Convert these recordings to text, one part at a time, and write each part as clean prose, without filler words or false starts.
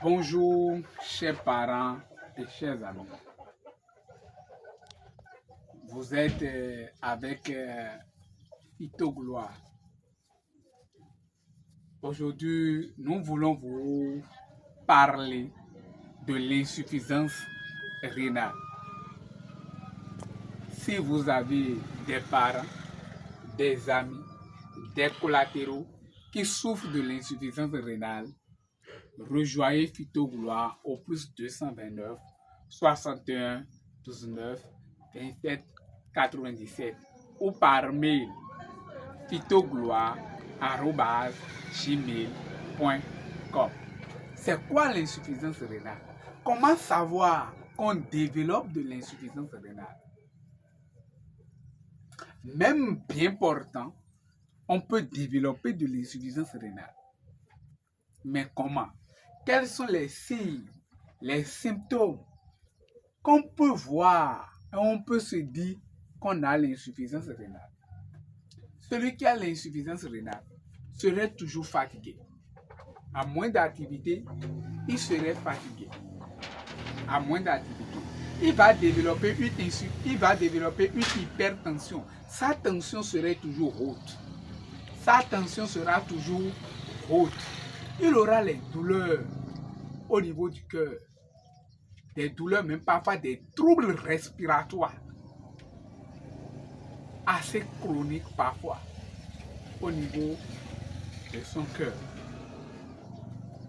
Bonjour, chers parents et chers amis. Vous êtes avec Ito Gloire. Aujourd'hui, nous voulons vous parler de l'insuffisance rénale. Si vous avez des parents, des amis, des collatéraux qui souffrent de l'insuffisance rénale, rejoignez Phyto Gloire au plus 229 61 19 27 97 ou par mail phytogloire@gmail.com. C'est quoi l'insuffisance rénale? Comment savoir qu'on développe de l'insuffisance rénale? Même bien portant, on peut développer de l'insuffisance rénale. Mais comment? Quels sont les signes, les symptômes qu'on peut voir et on peut se dire qu'on a l'insuffisance rénale? Celui qui a l'insuffisance rénale serait toujours fatigué. À moins d'activité, il serait fatigué. À moins d'activité, il va développer une hypertension. Sa tension serait toujours haute. Sa tension sera toujours haute. Il aura les douleurs au niveau du cœur, des douleurs, même parfois des troubles respiratoires assez chroniques parfois au niveau de son cœur.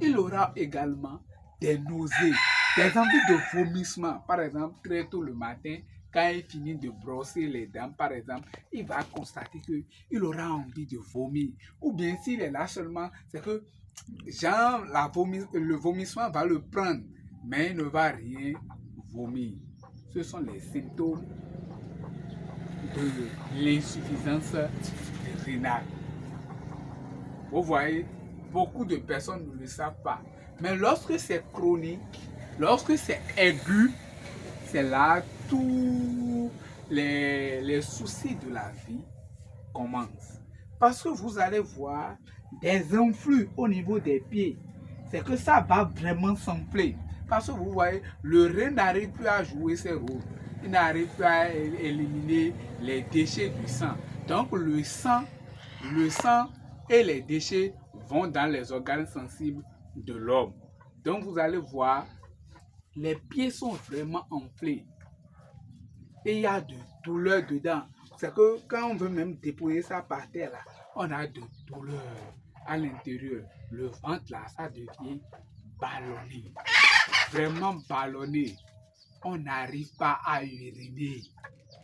Il aura également des nausées, des envies de vomissement. Par exemple, très tôt le matin, quand il finit de brosser les dents, par exemple, il va constater qu'il aura envie de vomir. Ou bien s'il est là seulement, c'est que genre, le vomissement va le prendre, mais il ne va rien vomir. Ce sont les symptômes de l'insuffisance rénale. Vous voyez, beaucoup de personnes ne le savent pas. Mais lorsque c'est chronique, lorsque c'est aigu, c'est là tous les soucis de la vie commencent. Parce que vous allez voir des influx au niveau des pieds. C'est que ça va vraiment s'enfler. Parce que vous voyez, le rein n'arrive plus à jouer ses rôles. Il n'arrive plus à éliminer les déchets du sang. Donc le sang et les déchets vont dans les organes sensibles de l'homme. Donc vous allez voir, les pieds sont vraiment enflés. Et il y a de douleurs dedans. C'est que quand on veut même déployer ça par terre, là, on a de douleurs à l'intérieur. Le ventre, là, ça devient ballonné. Vraiment ballonné. On n'arrive pas à uriner.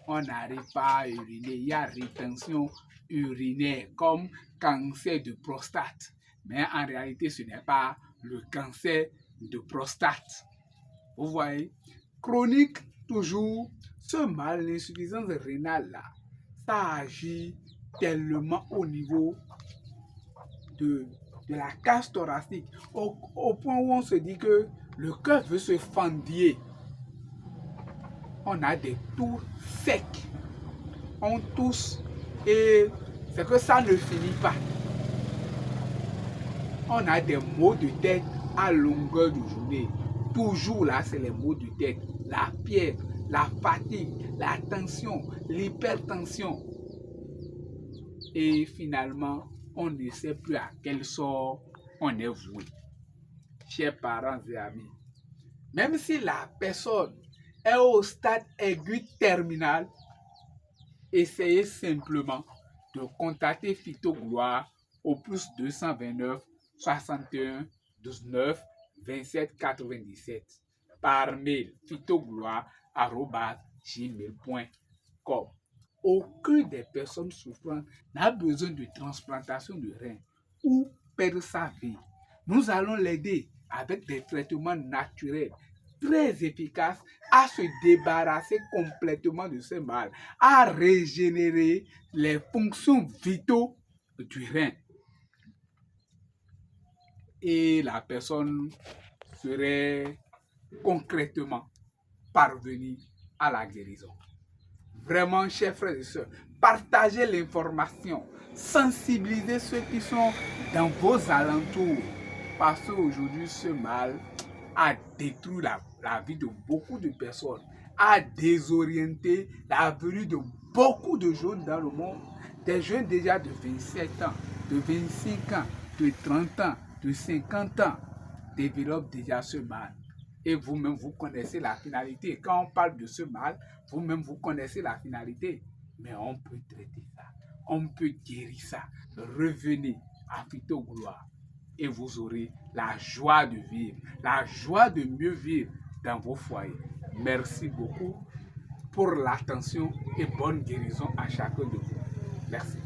On n'arrive pas à uriner. Il y a rétention urinaire comme cancer de prostate. Mais en réalité, ce n'est pas le cancer de prostate. Vous voyez, chronique toujours, ce mal, l'insuffisance rénale là, ça agit tellement au niveau de la cage thoracique, au point où on se dit que le cœur veut se fendiller. On a des tours secs, on tousse et c'est que ça ne finit pas. On a des maux de tête à longueur de journée. Toujours là, c'est les maux de tête, la fièvre, la fatigue, la tension, l'hypertension. Et finalement, on ne sait plus à quel sort on est voué. Chers parents et amis, même si la personne est au stade aigu terminal, essayez simplement de contacter Phyto Gloire au plus 229 61 19 27 97 par mail phytogloire@gmail.com. Aucune des personnes souffrant n'a besoin de transplantation de rein ou perdre sa vie. Nous allons l'aider avec des traitements naturels très efficaces à se débarrasser complètement de ce mal, à régénérer les fonctions vitaux du rein. Et la personne serait concrètement parvenue à la guérison. Vraiment, chers frères et sœurs, partagez l'information, sensibilisez ceux qui sont dans vos alentours. Parce qu'aujourd'hui, ce mal a détruit la vie de beaucoup de personnes, a désorienté la venue de beaucoup de jeunes dans le monde. Des jeunes déjà de 27 ans, de 25 ans, de 30 ans, de 50 ans développent déjà ce mal. Et vous-même, vous connaissez la finalité. Quand on parle de ce mal, vous-même, vous connaissez la finalité. Mais on peut traiter ça. On peut guérir ça. Revenez à Fito Gloire et vous aurez la joie de vivre, la joie de mieux vivre dans vos foyers. Merci beaucoup pour l'attention et bonne guérison à chacun de vous. Merci.